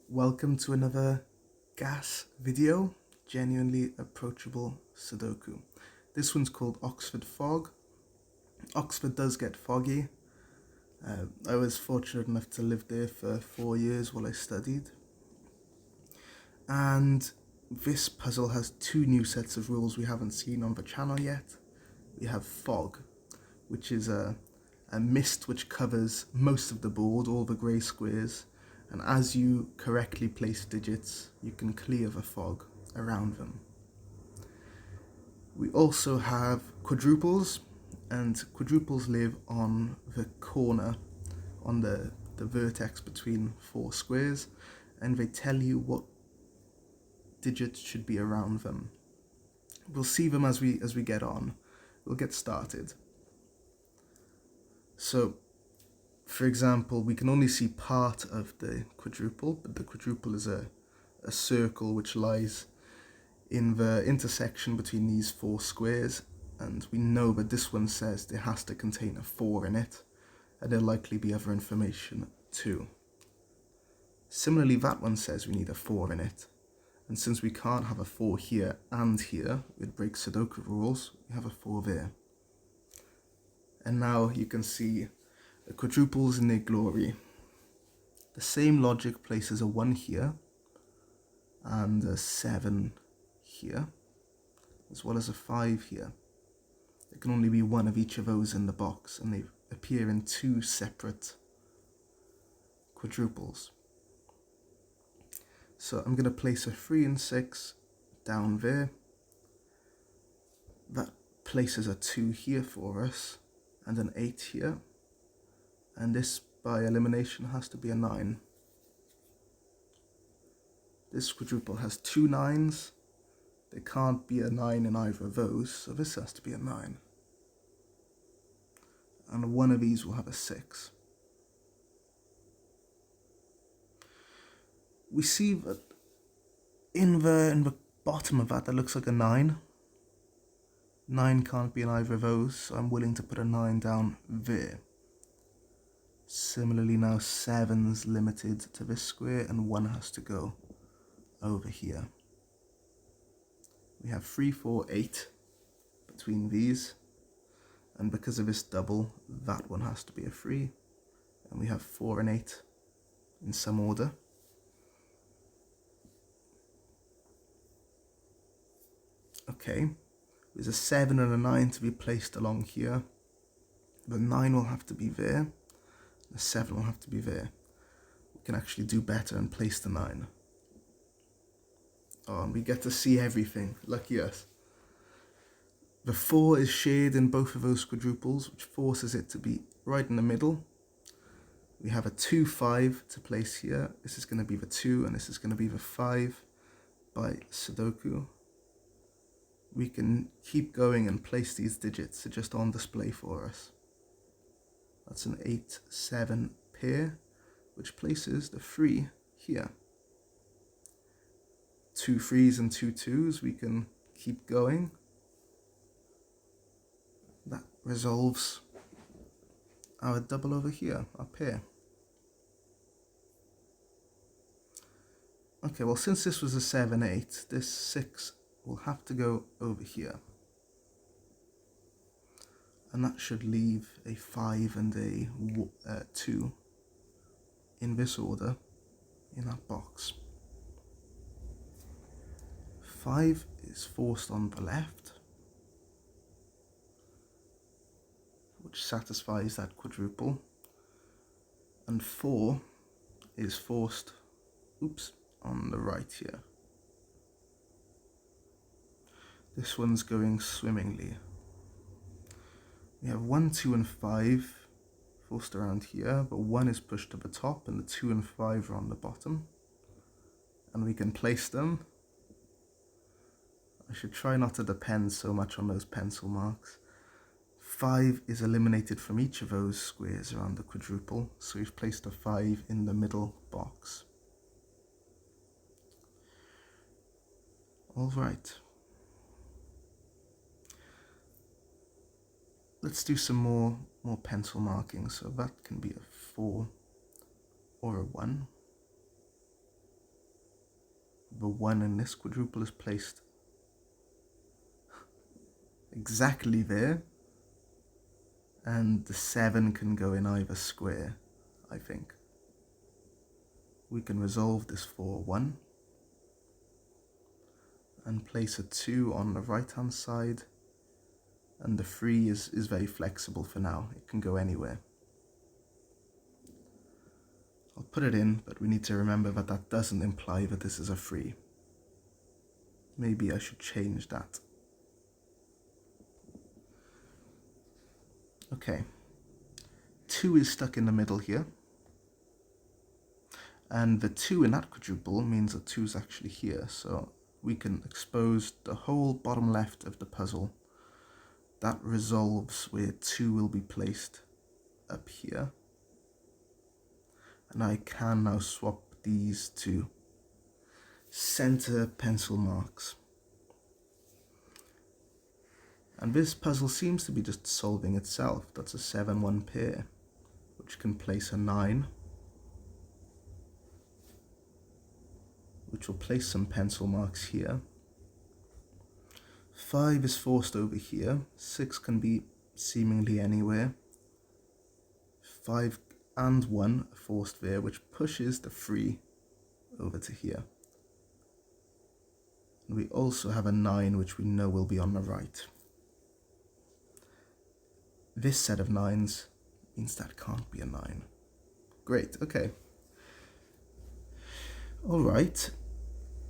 Welcome to another gas video, genuinely approachable Sudoku. This one's called Oxford Fog. Oxford does get foggy. I was fortunate enough to live there for 4 years while I studied. And this puzzle has two new sets of rules we haven't seen on the channel yet. We have fog, which is a mist which covers most of the board, all the grey squares, and as you correctly place digits, you can clear the fog around them. We also have quadruples, and quadruples live on the corner, on the vertex between four squares, and they tell you what digits should be around them. We'll see them as we get on. We'll get started. So, for example, we can only see part of the quadruple, but the quadruple is a circle which lies in the intersection between these four squares, and we know that this one says it has to contain a 4 in it, and there'll likely be other information too. Similarly, that one says we need a 4 in it, and since we can't have a 4 here and here, we'd break Sudoku rules, we have a 4 there. And now you can see the quadruples in their glory. The same logic places a 1 here and a 7 here, as well as a 5 here. There can only be one of each of those in the box, and they appear in two separate quadruples. So I'm going to place a 3 and 6 down there. That places a 2 here for us, and an 8 here. And this, by elimination, has to be a 9. This quadruple has 2 9s. There can't be a 9 in either of those, so this has to be a 9. And one of these will have a 6. We see that in the bottom of that looks like a 9. 9 can't be in either of those, so I'm willing to put a 9 down there. Similarly, now 7's limited to this square, and 1 has to go over here. We have 3, 4, 8 between these, and because of this double, that one has to be a 3, and we have 4 and 8 in some order. Okay, there's a 7 and a 9 to be placed along here. The 9 will have to be there. The 7 will have to be there. We can actually do better and place the 9. Oh, and we get to see everything. Lucky us. The 4 is shared in both of those quadruples, which forces it to be right in the middle. We have a 2, 5 to place here. This is going to be the 2, and this is going to be the 5 by Sudoku. We can keep going and place these digits. They're just on display for us. That's an 8, 7 pair, which places the 3 here. 2 3s and 2 2s, we can keep going. That resolves our double over here, our pair. Okay, well, since this was a 7, 8, this 6 will have to go over here. And that should leave a 5 and a 2 in this order in that box. 5 is forced on the left, which satisfies that quadruple. And 4 is forced, on the right here. This one's going swimmingly. We have 1, 2, and 5 forced around here, but 1 is pushed to the top and the 2 and 5 are on the bottom. And we can place them. I should try not to depend so much on those pencil marks. 5 is eliminated from each of those squares around the quadruple, so we've placed a 5 in the middle box. All right. Let's do some more pencil marking. So that can be a 4 or a 1. the 1 in this quadruple is placed exactly there, and the 7 can go in either square, I think. We can resolve this for 1 and place a 2 on the right hand side, and the 3 is very flexible for now, it can go anywhere. I'll put it in, but we need to remember that that doesn't imply that this is a 3. Maybe I should change that. Okay, 2 is stuck in the middle here, and the 2 in that quadruple means that 2 is actually here, so we can expose the whole bottom left of the puzzle. That resolves where 2 will be placed up here, and I can now swap these to center pencil marks. And this puzzle seems to be just solving itself. That's a 7-1 pair, which can place a 9, which will place some pencil marks here. 5 is forced over here, 6 can be seemingly anywhere. 5 and 1 are forced there, which pushes the 3 over to here. And we also have a 9, which we know will be on the right. This set of 9s means that can't be a 9. Great, okay. Alright,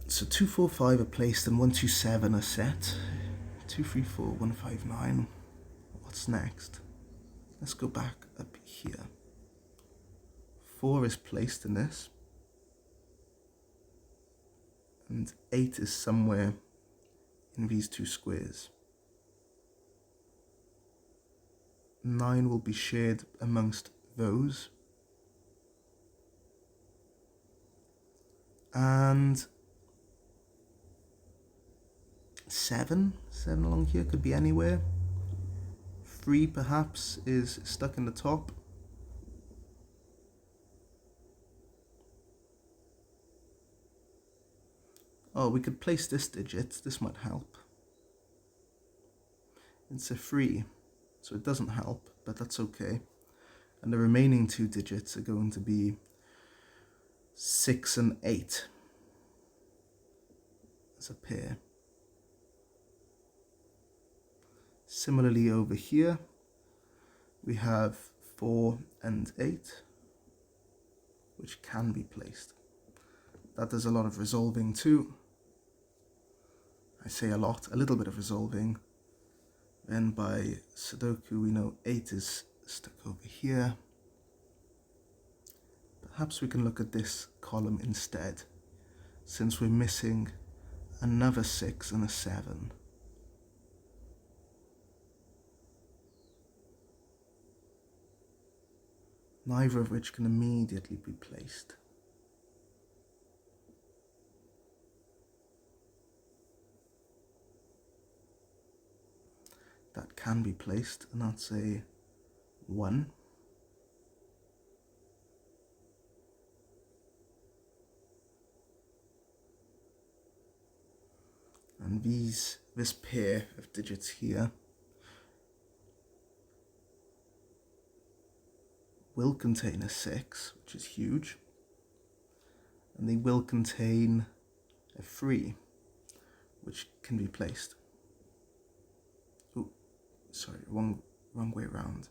so 2, 4, 5 are placed and 1, 2, 7 are set. 2, 3, 4, 1, 5, 9. What's next? Let's go back up here. 4 is placed in this, and 8 is somewhere in these 2 squares. 9 will be shared amongst those, and 7 along here could be anywhere. 3 perhaps is stuck in the top. Oh, we could place this digit, this might help. It's a 3, so it doesn't help, but that's okay. And the remaining 2 digits are going to be 6 and 8 as a pair. Similarly over here, we have 4 and 8, which can be placed. That does a lot of resolving too. I say a lot, a little bit of resolving. Then by Sudoku we know 8 is stuck over here. Perhaps we can look at this column instead, since we're missing another 6 and a 7. Neither of which can immediately be placed. That can be placed, and that's a 1. And this pair of digits here will contain a 6, which is huge, and they will contain a 3, which can be placed. Oh, sorry, wrong way around.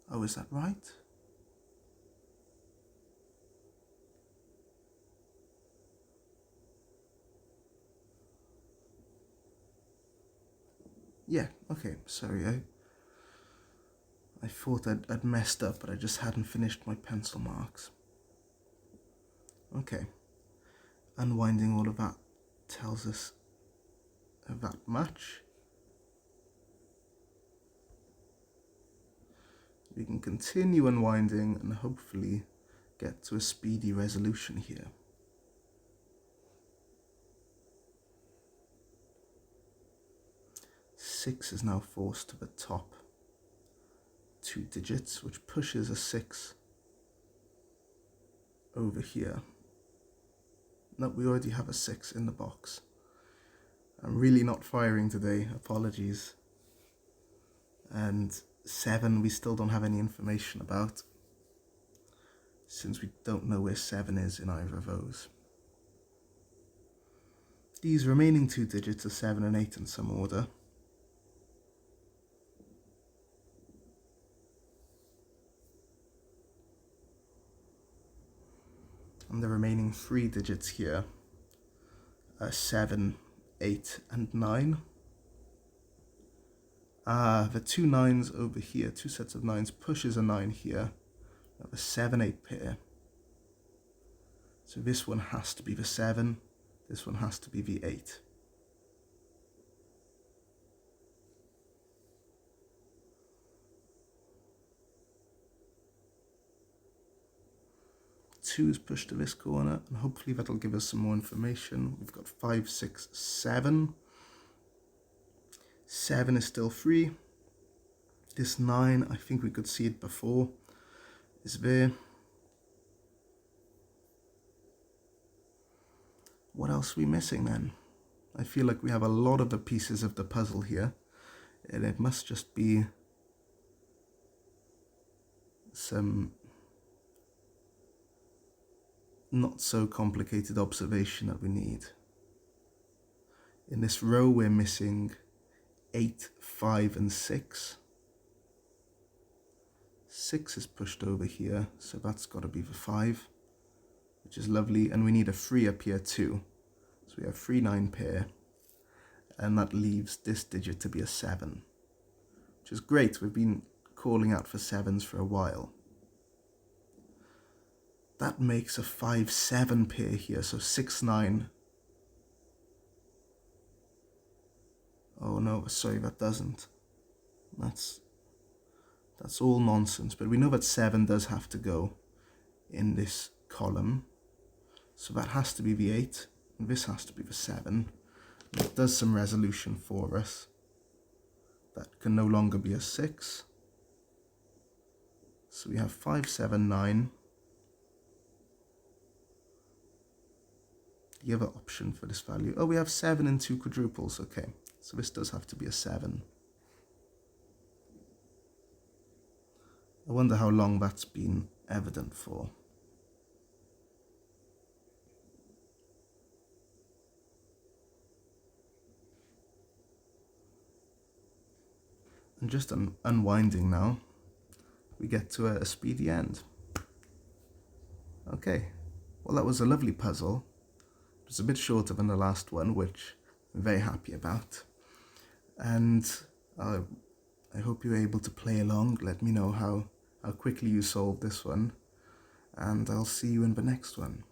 Oh, is that right? Yeah, okay, sorry, I thought I'd messed up, but I just hadn't finished my pencil marks. Okay, unwinding all of that tells us that much. We can continue unwinding and hopefully get to a speedy resolution here. Six is now forced to the top 2 digits, which pushes a 6 over here. No, we already have a 6 in the box. I'm really not firing today, apologies. And 7 we still don't have any information about, since we don't know where 7 is in either of those. These remaining 2 digits are 7 and 8 in some order. And the remaining 3 digits here are 7, 8 and 9. The 2 9s over here, 2 sets of 9s, pushes a 9 here. We have a 7, 8 pair. So this one has to be the 7, this one has to be the 8. Two's pushed to this corner, and hopefully that'll give us some more information. We've got 5, 6, 7. 7 is still free. This 9, I think we could see it before, is there. What else are we missing then? I feel like we have a lot of the pieces of the puzzle here, and it must just be some not so complicated observation that we need. In this row we're missing 8, 5 and 6. 6 is pushed over here, so that's got to be the 5, which is lovely, and we need a 3 up here too. So we have 3, 9 pair, and that leaves this digit to be a 7, which is great. We've been calling out for 7s for a while. That makes a 5, 7 pair here, so 6, 9. Oh no, sorry, that doesn't. That's all nonsense, but we know that 7 does have to go in this column. So that has to be the 8, and this has to be the 7. It does some resolution for us. That can no longer be a 6. So we have 5, 7, 9. The other option for this value, oh, we have 7 and 2 quadruples, okay. So this does have to be a 7. I wonder how long that's been evident for. And just unwinding now, we get to a speedy end. Okay, well that was a lovely puzzle. It was a bit shorter than the last one, which I'm very happy about. And I hope you're able to play along. Let me know how quickly you solve this one. And I'll see you in the next one.